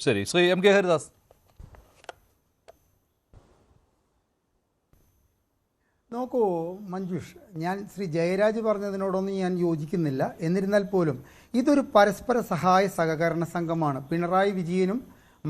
ശരി, Shri M K Haridas. നോക്കൂ മഞ്ജുഷ്, ഞാൻ ശ്രീ ജയരാജ് പറഞ്ഞതിനോടൊന്നും ഞാൻ യോജിക്കുന്നില്ല. എന്നിരുന്നാൽ പോലും ഇതൊരു പരസ്പര സഹായ സഹകരണ സംഘമാണ്. പിണറായി വിജയനും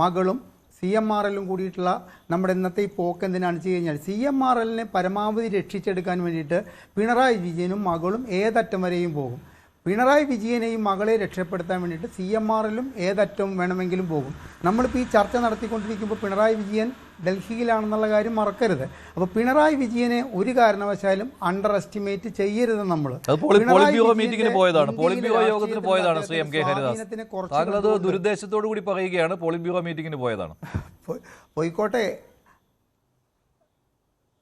മകളും CMRL കൂടിയിട്ടുള്ള നമ്മുടെ ഇന്നത്തെ ഈ പോക്ക് എന്തിനാണെന്ന് വെച്ച് കഴിഞ്ഞാൽ CMRL പരമാവധി രക്ഷിച്ചെടുക്കാൻ വേണ്ടിയിട്ട് പിണറായി വിജയനും മകളും ഏതറ്റം വരെയും പോകും. പിണറായി വിജയനെയും മകളെ രക്ഷപ്പെടുത്താൻ വേണ്ടിയിട്ട് CMRL ഏതറ്റം വേണമെങ്കിലും പോകും. നമ്മളിപ്പോൾ ഈ ചർച്ച നടത്തിക്കൊണ്ടിരിക്കുമ്പോൾ പിണറായി വിജയൻ ഡൽഹിയിലാണെന്നുള്ള കാര്യം മറക്കരുത്. അപ്പോൾ പിണറായി വിജയനെ ഒരു കാരണവശാലും അണ്ടർ എസ്റ്റിമേറ്റ് ചെയ്യരുത്. നമ്മൾ മീറ്റിംഗിന് പോയതാണ്, പോളിറ്റ് ബ്യൂറോ യോഗത്തിന് പോയതാണ്. ശ്രീ എം കെ ഹരിദാസ്, താങ്കൾ അത് ദുരുദ്ദേശത്തോടു കൂടി പറയുകയാണ്. പോളിറ്റ് ബ്യൂറോ മീറ്റിംഗിന് പോയതാണ്. പോയിക്കോട്ടെ,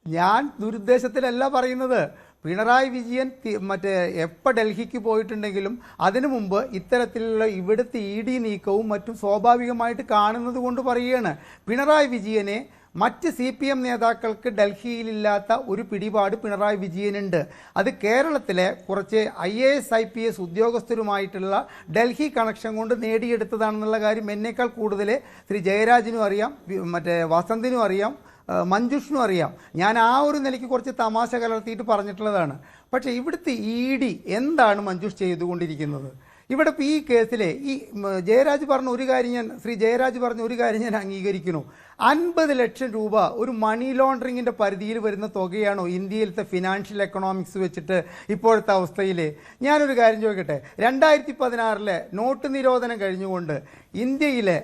ഞാൻ ദുരുദ്ദേശത്തിലല്ല പറയുന്നത്. പിണറായി വിജയൻ എപ്പോൾ ഡൽഹിക്ക് പോയിട്ടുണ്ടെങ്കിലും അതിനു മുമ്പ് ഇത്തരത്തിലുള്ള ഇവിടുത്തെ ED നീക്കവും മറ്റും സ്വാഭാവികമായിട്ട് കാണുന്നത് കൊണ്ട് പറയുകയാണ്. പിണറായി വിജയനെ മറ്റ് CPM നേതാക്കൾക്ക് ഡൽഹിയിലില്ലാത്ത ഒരു പിടിപാട് പിണറായി വിജയനുണ്ട്. അത് കേരളത്തിലെ കുറച്ച് IAS IPS ഉദ്യോഗസ്ഥരുമായിട്ടുള്ള ഡൽഹി കണക്ഷൻ കൊണ്ട് നേടിയെടുത്തതാണെന്നുള്ള കാര്യം എന്നേക്കാൾ കൂടുതൽ ശ്രീ ജയരാജിനും അറിയാം, വസന്തിനും അറിയാം, മഞ്ജുഷിനും അറിയാം. ഞാൻ ആ ഒരു നിലയ്ക്ക് കുറച്ച് തമാശ കലർത്തിയിട്ട് പറഞ്ഞിട്ടുള്ളതാണ്. പക്ഷേ ഇവിടുത്തെ ED എന്താണ് മഞ്ജുഷ് ചെയ്തുകൊണ്ടിരിക്കുന്നത്? ഇവിടെ ഇപ്പോൾ ഈ കേസിലെ ഈ ജയരാജ് പറഞ്ഞ ഒരു കാര്യം ശ്രീ ജയരാജ് പറഞ്ഞ ഒരു കാര്യം ഞാൻ അംഗീകരിക്കുന്നു. 50 ലക്ഷം രൂപ ഒരു മണി ലോണ്ടറിങ്ങിൻ്റെ പരിധിയിൽ വരുന്ന തുകയാണോ ഇന്ത്യയിലത്തെ ഫിനാൻഷ്യൽ എക്കണോമിക്സ് വെച്ചിട്ട് ഇപ്പോഴത്തെ അവസ്ഥയിൽ? ഞാനൊരു കാര്യം ചോദിക്കട്ടെ, 2016 നോട്ട് നിരോധനം കഴിഞ്ഞുകൊണ്ട് ഇന്ത്യയിലെ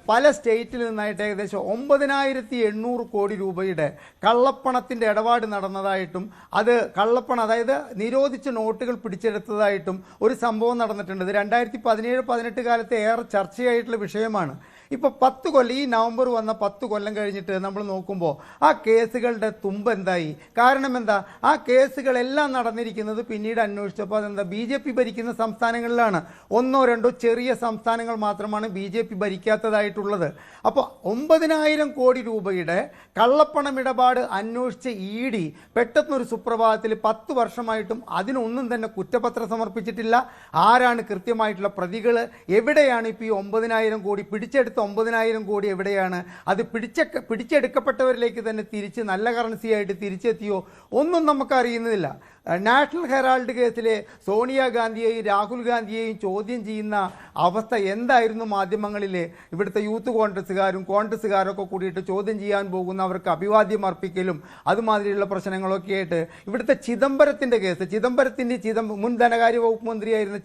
പല സ്റ്റേറ്റിൽ നിന്നായിട്ട് ഏകദേശം 9,800 കോടി രൂപയുടെ കള്ളപ്പണത്തിൻ്റെ ഇടപാട് നടന്നതായിട്ടും അത് കള്ളപ്പണം, അതായത് നിരോധിച്ച നോട്ടുകൾ പിടിച്ചെടുത്തതായിട്ടും ഒരു സംഭവം നടന്നിട്ടുണ്ട്. ഇത് 2017-18 കാലത്തെ ഏറെ ചർച്ചയായിട്ടുള്ള വിഷയമാണ്. ഇപ്പോൾ 10 കൊല്ലം, ഈ നവംബർ വന്ന 10 കൊല്ലം കഴിഞ്ഞിട്ട് നമ്മൾ നോക്കുമ്പോൾ ആ കേസുകളുടെ തുമ്പ് എന്തായി? കാരണം എന്താ? ആ കേസുകളെല്ലാം നടന്നിരിക്കുന്നത് പിന്നീട് അന്വേഷിച്ചപ്പോൾ അതെന്താ BJP ഭരിക്കുന്ന സംസ്ഥാനങ്ങളിലാണ്. 1-2 ചെറിയ സംസ്ഥാനങ്ങൾ മാത്രമാണ് BJP ഭരിക്കാത്തതായിട്ടുള്ളത്. അപ്പോൾ 9,000 കോടി രൂപയുടെ കള്ളപ്പണം ഇടപാട് അന്വേഷിച്ച ED പെട്ടെന്നൊരു സുപ്രഭാതത്തിൽ 10 വർഷമായിട്ടും അതിനൊന്നും തന്നെ കുറ്റപത്രം സമർപ്പിച്ചിട്ടില്ല. ആരാണ് കൃത്യമായിട്ടുള്ള പ്രതികൾ? എവിടെയാണ് ഇപ്പോൾ ഈ 9,000 കോടി പിടിച്ചെടുത്ത 9,000 കോടി എവിടെയാണ്? അത് പിടിച്ചെടുക്കപ്പെട്ടവരിലേക്ക് തന്നെ തിരിച്ച് നല്ല കറൻസിയായിട്ട് തിരിച്ചെത്തിയോ? ഒന്നും നമുക്കറിയുന്നതില്ല. നാഷണൽ ഹെറാൾഡ് കേസിലെ സോണിയാഗാന്ധിയെയും രാഹുൽ ഗാന്ധിയെയും ചോദ്യം ചെയ്യുന്ന അവസ്ഥ എന്തായിരുന്നു മാധ്യമങ്ങളിൽ? ഇവിടുത്തെ യൂത്ത് കോൺഗ്രസ്സുകാരൊക്കെ കൂടിയിട്ട് ചോദ്യം ചെയ്യാൻ പോകുന്ന അവർക്ക് അഭിവാദ്യം അർപ്പിക്കലും അതുമാതിരിയുള്ള പ്രശ്നങ്ങളൊക്കെ ആയിട്ട് ഇവിടുത്തെ ചിദംബരത്തിൻ്റെ കേസ്, മുൻ ധനകാര്യ വകുപ്പ് മന്ത്രിയായിരുന്ന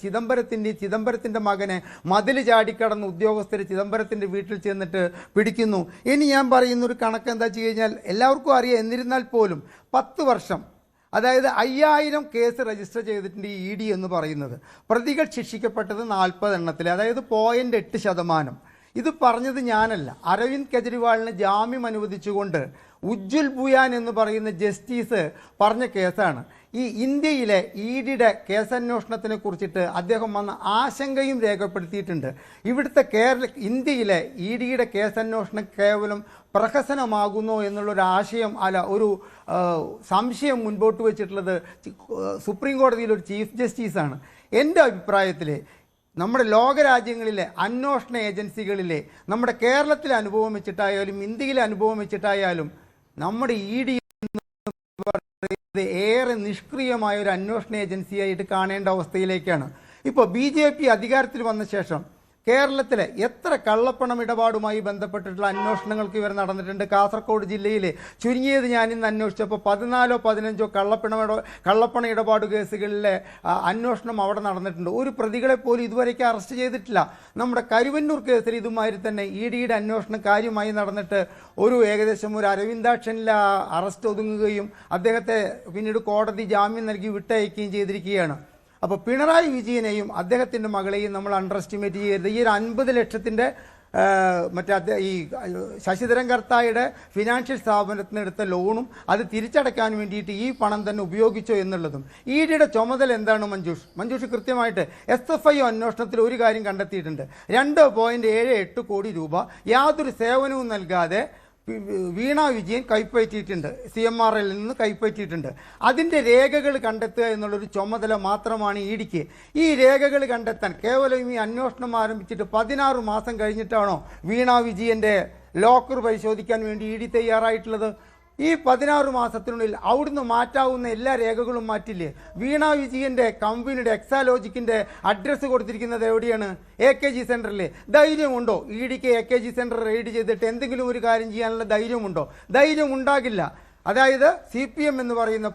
ചിദംബരത്തിൻ്റെ മകനെ മതിൽ ചാടിക്കടന്ന് ഉദ്യോഗസ്ഥർ ചിദംബരത്തിൻ്റെ വീട്ടിൽ ചെന്നിട്ട് പിടിക്കുന്നു. ഇനി ഞാൻ പറയുന്നൊരു കണക്ക് എന്താ വെച്ച് കഴിഞ്ഞാൽ എല്ലാവർക്കും അറിയാം. എന്നിരുന്നാൽ പോലും 10 വർഷം, അതായത് 5000 കേസ് രജിസ്റ്റർ ചെയ്തിട്ടുണ്ട് ഈ ED എന്ന് പറയുന്നത്. പ്രതികൾ ശിക്ഷിക്കപ്പെട്ടത് 40 എണ്ണത്തിൽ, അതായത് 0.8%. ഇത് പറഞ്ഞത് ഞാനല്ല. അരവിന്ദ് കെജ്രിവാളിന് ജാമ്യം അനുവദിച്ചുകൊണ്ട് ഉജ്ജ്വൽ ബുയാൻ എന്ന് പറയുന്ന ജസ്റ്റിസ് പറഞ്ഞ കേസാണ്. ഈ ഇന്ത്യയിലെ EDയുടെ കേസന്വേഷണത്തിനെ കുറിച്ചിട്ട് അദ്ദേഹം വന്ന ആശങ്കയും രേഖപ്പെടുത്തിയിട്ടുണ്ട്. ഇവിടുത്തെ ഇന്ത്യയിലെ EDയുടെ കേസന്വേഷണം കേവലം പ്രഹസനമാകുന്നോ എന്നുള്ളൊരു ഒരു സംശയം മുൻപോട്ട് വെച്ചിട്ടുള്ളത് സുപ്രീം കോടതിയിലൊരു ചീഫ് ജസ്റ്റിസാണ്. എൻ്റെ അഭിപ്രായത്തിൽ നമ്മുടെ ലോകരാജ്യങ്ങളിലെ അന്വേഷണ ഏജൻസികളിലെ നമ്മുടെ കേരളത്തിലെ അനുഭവം വെച്ചിട്ടായാലും ഇന്ത്യയിലെ അനുഭവം വെച്ചിട്ടായാലും നമ്മുടെ ED ഏറെ നിഷ്ക്രിയമായ ഒരു അന്വേഷണ ഏജൻസിയായിട്ട് കാണേണ്ട അവസ്ഥയിലേക്കാണ്. ഇപ്പോൾ BJP അധികാരത്തിൽ വന്ന ശേഷം കേരളത്തിലെ എത്ര കള്ളപ്പണം ഇടപാടുമായി ബന്ധപ്പെട്ടിട്ടുള്ള അന്വേഷണങ്ങൾക്ക് ഇവർ നടന്നിട്ടുണ്ട്? കാസർഗോഡ് ജില്ലയിൽ ചുരുങ്ങിയത് ഞാനിന്ന് അന്വേഷിച്ചപ്പോൾ 14-15 കള്ളപ്പണ ഇടപാട് കേസുകളിലെ അന്വേഷണം അവിടെ നടന്നിട്ടുണ്ട്. ഒരു പ്രതികളെ പോലും ഇതുവരേക്കും അറസ്റ്റ് ചെയ്തിട്ടില്ല. നമ്മുടെ കരുവന്നൂർ കേസിൽ ഇതുമാതിരി തന്നെ EDയുടെ അന്വേഷണം കാര്യമായി നടന്നിട്ട് ഏകദേശം ഒരു അരവിന്ദാക്ഷനിലെ അറസ്റ്റ് ഒതുങ്ങുകയും അദ്ദേഹത്തെ പിന്നീട് കോടതി ജാമ്യം നൽകി വിട്ടയക്കുകയും ചെയ്തിരിക്കുകയാണ്. അപ്പോൾ പിണറായി വിജയനെയും അദ്ദേഹത്തിൻ്റെ മകളെയും നമ്മൾ അണ്ടർ എസ്റ്റിമേറ്റ് ചെയ്യരുത്. ഈ ഒരു 50 ലക്ഷത്തിൻ്റെ ഈ ശശിധരൻ കർത്തായുടെ ഫിനാൻഷ്യൽ സ്ഥാപനത്തിന് എടുത്ത ലോണും അത് തിരിച്ചടയ്ക്കാൻ വേണ്ടിയിട്ട് ഈ പണം തന്നെ ഉപയോഗിച്ചോ എന്നുള്ളതും. EDയുടെ ചുമതല എന്താണ് മഞ്ജുഷ് കൃത്യമായിട്ട് SFI അന്വേഷണത്തിൽ ഒരു കാര്യം കണ്ടെത്തിയിട്ടുണ്ട്. 2.78 കോടി രൂപ യാതൊരു സേവനവും നൽകാതെ വീണ വിജയൻ കൈപ്പറ്റിയിട്ടുണ്ട്, CMRL നിന്ന് കൈപ്പറ്റിയിട്ടുണ്ട്. അതിൻ്റെ രേഖകൾ കണ്ടെത്തുക എന്നുള്ളൊരു ചുമതല മാത്രമാണ് ഇഡിക്ക്. ഈ രേഖകൾ കണ്ടെത്താൻ കേവലം ഈ അന്വേഷണം ആരംഭിച്ചിട്ട് 16 മാസം കഴിഞ്ഞിട്ടാണോ വീണ വിജയൻ്റെ ലോക്കർ പരിശോധിക്കാൻ വേണ്ടി ഇഡി തയ്യാറായിട്ടുള്ളത്? ഈ 16 മാസത്തിനുള്ളിൽ അവിടുന്ന് മാറ്റാവുന്ന എല്ലാ രേഖകളും മാറ്റില്ലേ? വീണ വിജയൻ്റെ കമ്പനിയുടെ എക്സാലോജിക്കിൻ്റെ അഡ്രസ്സ് കൊടുത്തിരിക്കുന്നത് എവിടെയാണ്? AKG സെൻറ്ററിൽ. ധൈര്യമുണ്ടോ ഇഡിക്ക് AKG സെൻറ്റർ റെയ്ഡ് ചെയ്തിട്ട് എന്തെങ്കിലും ഒരു കാര്യം ചെയ്യാനുള്ള ധൈര്യമുണ്ടോ? ധൈര്യം ഉണ്ടാകില്ല. അതായത് CPM എന്ന് പറയുന്ന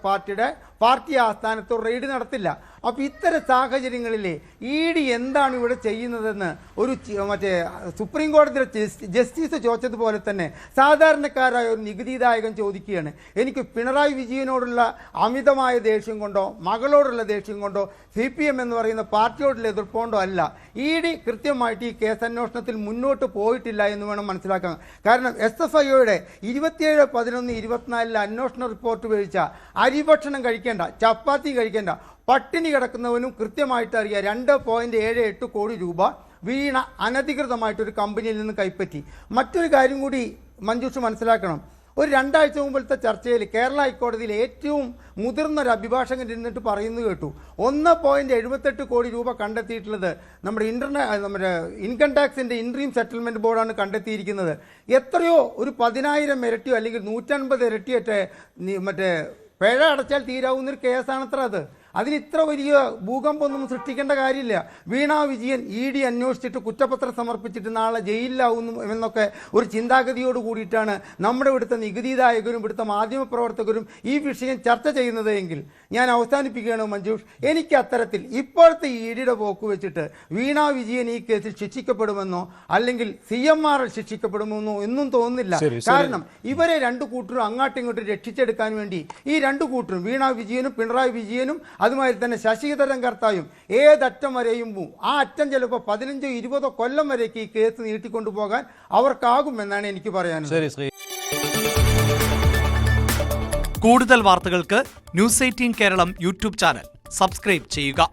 പാർട്ടി ആസ്ഥാനത്ത് റെയ്ഡ് നടത്തില്ല. അപ്പോൾ ഇത്തരം സാഹചര്യങ്ങളിൽ ഇഡി എന്താണ് ഇവിടെ ചെയ്യുന്നതെന്ന് ഒരു മറ്റേ സുപ്രീം കോടതിയിലെ ജസ്റ്റിസ് ചോദിച്ചതുപോലെ തന്നെ സാധാരണക്കാരായ ഒരു നികുതിദായകൻ ചോദിക്കുകയാണ്. എനിക്ക് പിണറായി വിജയനോടുള്ള അമിതമായ ദേഷ്യം കൊണ്ടോ മകളോടുള്ള ദേഷ്യം കൊണ്ടോ CPM എന്ന് പറയുന്ന പാർട്ടിയോടുള്ള എതിർപ്പുകൊണ്ടോ അല്ല, ഇഡി കൃത്യമായിട്ട് ഈ കേസന്വേഷണത്തിൽ മുന്നോട്ട് പോയിട്ടില്ല എന്ന് വേണം മനസ്സിലാക്കാൻ. കാരണം SFIയുടെ 27/11/24 അന്വേഷണ റിപ്പോർട്ട് വീഴ്ച അരിഭക്ഷണം കഴിക്കേണ്ട, ചപ്പാത്തി കഴിക്കേണ്ട, പട്ടിണി കിടക്കുന്നവനും കൃത്യമായിട്ട് അറിയാം 2.78 കോടി രൂപ വീണ അനധികൃതമായിട്ടൊരു കമ്പനിയിൽ നിന്ന് കൈപ്പറ്റി. മറ്റൊരു കാര്യം കൂടി മഞ്ജുഷ് മനസ്സിലാക്കണം. ഒരു 2 ആഴ്ച മുമ്പത്തെ ചർച്ചയിൽ കേരള ഹൈക്കോടതിയിൽ ഏറ്റവും മുതിർന്നൊരു അഭിഭാഷകൻ ഇരുന്നിട്ട് പറയുന്നത് കേട്ടു, 1.78 കോടി രൂപ കണ്ടെത്തിയിട്ടുള്ളത് നമ്മുടെ ഇൻകം ടാക്സിൻ്റെ ഇൻട്രീം സെറ്റിൽമെൻറ്റ് ബോർഡാണ് കണ്ടെത്തിയിരിക്കുന്നത്. എത്രയോ ഒരു 10,000 ഇരട്ടിയോ അല്ലെങ്കിൽ 150 ഇരട്ടിയൊക്കെ മറ്റേ പിഴ അടച്ചാൽ തീരാവുന്നൊരു കേസാണത്ര അത്. അതിന് ഇത്ര വലിയ ഭൂകമ്പമൊന്നും സൃഷ്ടിക്കേണ്ട കാര്യമില്ല. വീണ വിജയൻ ഇഡി അന്വേഷിച്ചിട്ട് കുറ്റപത്രം സമർപ്പിച്ചിട്ട് നാളെ ജയിലിലാവുന്നു എന്നൊക്കെ ഒരു ചിന്താഗതിയോട് കൂടിയിട്ടാണ് നമ്മുടെ ഇവിടുത്തെ നികുതിദായകരും ഇവിടുത്തെ മാധ്യമപ്രവർത്തകരും ഈ വിഷയം ചർച്ച ചെയ്യുന്നത് എങ്കിൽ ഞാൻ അവസാനിപ്പിക്കുകയാണ് മഞ്ജുഷ്. എനിക്ക് അത്തരത്തിൽ ഇപ്പോഴത്തെ ഇഡിയുടെ പോക്ക് വെച്ചിട്ട് വീണ വിജയൻ ഈ കേസിൽ ശിക്ഷിക്കപ്പെടുമെന്നോ അല്ലെങ്കിൽ CMRL ശിക്ഷിക്കപ്പെടുമെന്നോ ഒന്നും തോന്നുന്നില്ല. കാരണം ഇവരെ 2 കൂട്ടരും അങ്ങോട്ടും ഇങ്ങോട്ടും രക്ഷിച്ചെടുക്കാൻ വേണ്ടി ഈ 2 കൂട്ടരും വീണ വിജയനും പിണറായി വിജയനും അതുമാതിരി തന്നെ ശശിധരൻ കർത്തായും ഏതറ്റം വരെയും പോവും. ആ അറ്റം ചിലപ്പോൾ 15-20 കൊല്ലം വരേക്ക് ഈ കേസ് നീട്ടിക്കൊണ്ടുപോകാൻ അവർക്കാകുമെന്നാണ് എനിക്ക് പറയാനുള്ളത്. കൂടുതൽ വാർത്തകൾക്ക് News 18 Keralam YouTube channel subscribe ചെയ്യുക.